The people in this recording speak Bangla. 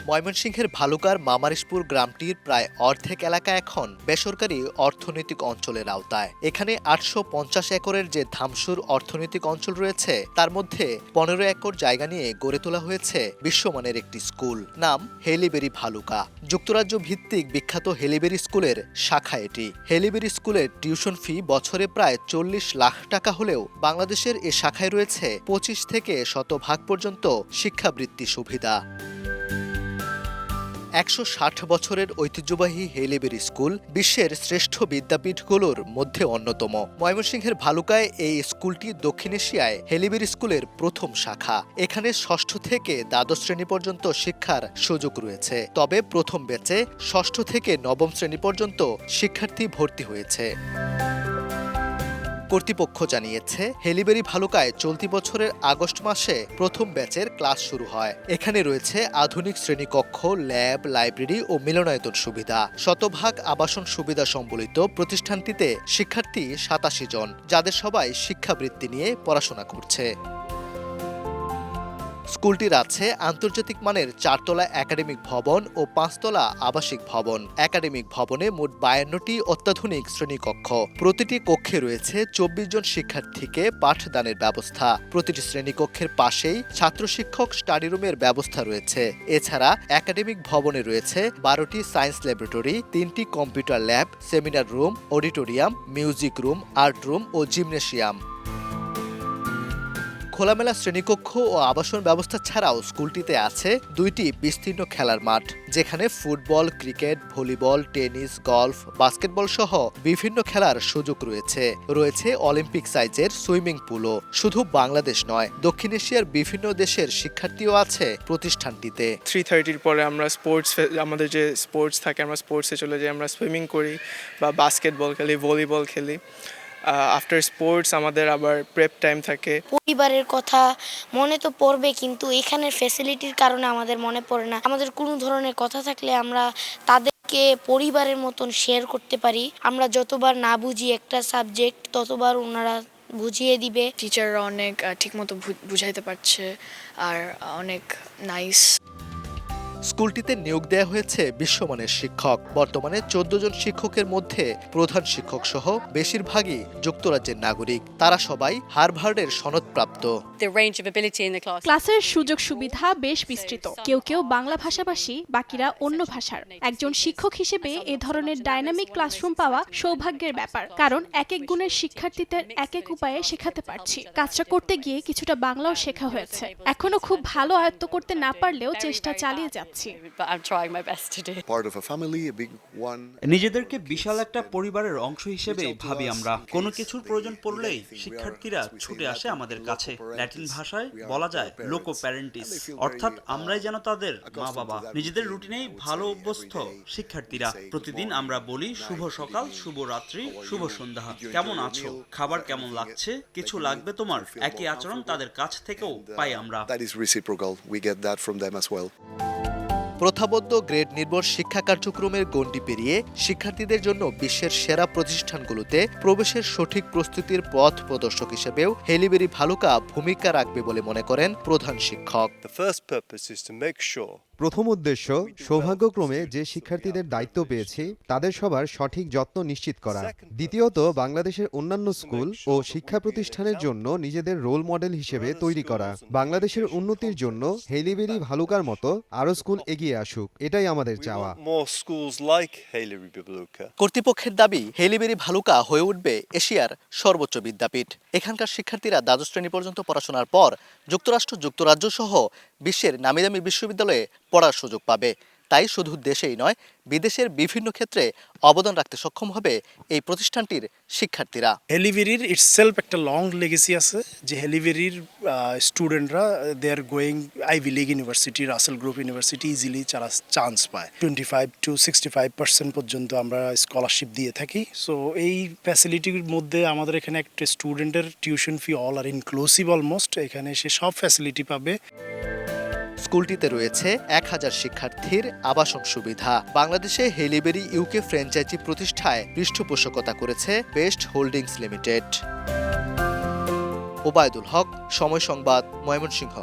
ময়মনসিংহের ভালুকার মামারিশপুর গ্রামটির প্রায় অর্ধেক এলাকা এখন বেসরকারি অর্থনৈতিক অঞ্চলের আওতায়। এখানে ৮৫০ একরের যে ধামসুর অর্থনৈতিক অঞ্চল রয়েছে তার মধ্যে ১৫ একর জায়গা নিয়ে গড়ে তোলা হয়েছে বিশ্বমানের একটি স্কুল, নাম হেলিবেরি ভালুকা। যুক্তরাজ্য ভিত্তিক বিখ্যাত হেলিবেরি স্কুলের শাখা এটি। হেলিবেরি স্কুলের টিউশন ফি বছরে প্রায় ৪০ লাখ টাকা হলেও বাংলাদেশের এ শাখায় রয়েছে ২৫ থেকে ১০০% পর্যন্ত শিক্ষাবৃত্তি সুবিধা। ১৬০ বছরের ঐতিহ্যবাহী হেলিবেরি স্কুল বিশ্বের শ্রেষ্ঠ বিদ্যাপীঠগুলোর মধ্যে অন্যতম। ময়মনসিংহের ভালুকায় এই স্কুলটি দক্ষিণ এশিয়ায় হেলিবেরি স্কুলের প্রথম শাখা। এখানে ষষ্ঠ থেকে দ্বাদশ শ্রেণী পর্যন্ত শিক্ষার সুযোগ রয়েছে, তবে প্রথম ব্যাচে ষষ্ঠ থেকে নবম শ্রেণী পর্যন্ত শিক্ষার্থী ভর্তি হয়েছে। কর্তৃপক্ষ জানিয়েছে, হেলিবেরি ভালুকায় চলতি বছরের আগস্ট মাসে প্রথম ব্যাচের ক্লাস শুরু হয়। এখানে রয়েছে আধুনিক শ্রেণীকক্ষ, ল্যাব, লাইব্রেরি ও মিলনায়তন সুবিধা। শতভাগ আবাসন সুবিধা সম্বলিত প্রতিষ্ঠানটিতে শিক্ষার্থী ৮৭ জন, যাদের সবাই শিক্ষাবৃত্তি নিয়ে পড়াশোনা করছে। স্কুলটির আছে আন্তর্জাতিক মানের ৪ তলা একাডেমিক ভবন ও ৫ তলা আবাসিক ভবন। একাডেমিক ভবনে মোট ৫২টি অত্যাধুনিক শ্রেণীকক্ষ। প্রতিটি কক্ষে রয়েছে ২৪ জন শিক্ষার্থীকে পাঠদানের ব্যবস্থা। প্রতিটি শ্রেণীকক্ষের পাশেই ছাত্র শিক্ষক স্টাডি রুমের ব্যবস্থা রয়েছে। এছাড়া একাডেমিক ভবনে রয়েছে ১২টি সায়েন্স ল্যাবরেটরি, ৩টি computer lab, seminar room, auditorium, music room, art room ও জিমনেশিয়াম। খোলামেলা শ্রেণীকক্ষ ও আবাসন ব্যবস্থা ছাড়াও স্কুলটিতে আছে ২টি বিস্তীর্ণ খেলার মাঠ, যেখানে football, cricket, volleyball, tennis, golf, basketball সহ বিভিন্ন খেলার সুযোগ রয়েছে। রয়েছে অলিম্পিক সাইজের সুইমিং পুলও। শুধু বাংলাদেশ নয়, দক্ষিণ এশিয়ার বিভিন্ন দেশের শিক্ষার্থীও আছে প্রতিষ্ঠানটিতে। 3:30 পরে আমরা আমাদের যে স্পোর্টস থাকে, আমরা স্পোর্টসে চলে যাই, আমরা সুইমিং করি বা বাস্কেটবল খেলি, ভলিবল খেলি। আফটার স্পোর্টস আমাদের আবার প্রেপ টাইম থাকে। পরিবারের কথা মনে তো পড়বে, কিন্তু এখানের ফ্যাসিলিটির কারণে আমাদের মনে পড়ে না। আমাদের কোনো ধরনের কথা থাকলে আমরা তাদেরকে পরিবারের মতন শেয়ার করতে পারি। আমরা যতবার না বুঝি একটা সাবজেক্ট, ততবার ওনারা বুঝিয়ে দিবে। টিচাররা অনেক ঠিকমতো বুঝাইতে পারছে আর অনেক নাইস। স্কুলটিতে নিয়োগ দেওয়া হয়েছে বিশ্বমানের শিক্ষক। বর্তমানে ১৪ জন শিক্ষকের মধ্যে প্রধান শিক্ষক সহ বেশিরভাগই যুক্তরাজ্যের নাগরিক। তারা সবাই হার্ভার্ডের সনদপ্রাপ্ত। ক্লাসের সুযোগ সুবিধা বেশ বিস্তৃত। কেউ কেউ বাংলা ভাষাভাষী, বাকিরা অন্য ভাষার। একজন শিক্ষক হিসেবে এ ধরনের ডাইনামিক ক্লাসরুম পাওয়া সৌভাগ্যের ব্যাপার, কারণ এক এক গুণের শিক্ষার্থীদের এক এক উপায়ে শেখাতে পারছি। কাজটা করতে গিয়ে কিছুটা বাংলাও শেখা হয়েছে। এখনো খুব ভালো আয়ত্ত করতে না পারলেও চেষ্টা চালিয়ে যাচ্ছি। নিজেদেরকে বিশাল একটা পরিবারের অংশ হিসেবে ভাবি আমরা। কোনো কিছুর প্রয়োজন পড়লেই শিক্ষার্থীরা ছুটে আসে আমাদের কাছে। ল্যাটিন ভাষায় বলা যায় লোকো প্যারেন্টিস, অর্থাৎ আমরাই যেন তাদের মা বাবা। নিজেদের রুটিনেই ভালো অভ্যস্ত শিক্ষার্থীরা। প্রতিদিন আমরা বলি শুভ সকাল, শুভ রাত্রি, শুভ সন্ধ্যা, কেমন আছো, খাবার কেমন লাগছে, কিছু লাগবে তোমার। একই আচরণ তাদের কাছ থেকেও পাই আমরা। প্রথাবদ্ধ গ্রেড নির্ভর শিক্ষা কার্যক্রমের গণ্ডি পেরিয়ে শিক্ষার্থীদের জন্য বিশ্বের সেরা প্রতিষ্ঠানগুলোতে প্রবেশের সঠিক প্রস্তুতির পথ প্রদর্শক হিসেবেও হেলিবেরি ভালুকা ভূমিকা রাখবে বলে মনে করেন প্রধান শিক্ষক। প্রথম উদ্দেশ্য, সৌভাগ্যক্রমে যে শিক্ষার্থীদের দায়িত্ব পেয়েছি তাদের সবার সঠিক যত্ন নিশ্চিত করা। দ্বিতীয়ত, বাংলাদেশের অন্যান্য স্কুল ও শিক্ষা প্রতিষ্ঠানের জন্য নিজেদের রোল মডেল হিসেবে তৈরি করা। বাংলাদেশের উন্নতির জন্য হেলিবেরি ভালুকার মতো আরও স্কুল এগিয়ে আসুক, এটাই আমাদের চাওয়া। কর্তৃপক্ষের দাবি, হেলিবেরি ভালুকা হয়ে উঠবে এশিয়ার সর্বোচ্চ বিদ্যাপীঠ। এখানকার শিক্ষার্থীরা দ্বাদশ শ্রেণী পর্যন্ত পড়াশোনার পর যুক্তরাষ্ট্র, যুক্তরাজ্য সহ বিশ্বের নামিদামি বিশ্ববিদ্যালয়ে পড়ার সুযোগ পাবে। তাই শুধু দেশেই নয়, বিদেশের বিভিন্ন ক্ষেত্রে অবদান রাখতে সক্ষম হবে এই প্রতিষ্ঠানটির শিক্ষার্থীরা। হেলিবেরির ইটসেলফ একটা লং লেগেসি আছে, যে হেলিবেরির স্টুডেন্টরা they are going Ivy League university, Russell group university easily যারা চান্স পায়। 25 to 65% পর্যন্ত আমরা স্কলারশিপ দিয়ে থাকি। সো এই ফ্যাসিলিটির মধ্যে আমাদের এখানে একটা স্টুডেন্টের টিউশন ফি অল আর ইনক্লুসিভ অলমোস্ট। এখানে সে সব ফ্যাসিলিটি পাবে। স্কুলটিতে রয়েছে ১,০০০ শিক্ষার্থীর আবাসন সুবিধা। বাংলাদেশে হেলিবেরি ইউকে ফ্র্যাঞ্চাইজি প্রতিষ্ঠায় পৃষ্ঠপোষকতা করেছে বেস্ট হোল্ডিংস লিমিটেড। ওবায়দুল হক, সময় সংবাদ, ময়মনসিংহ।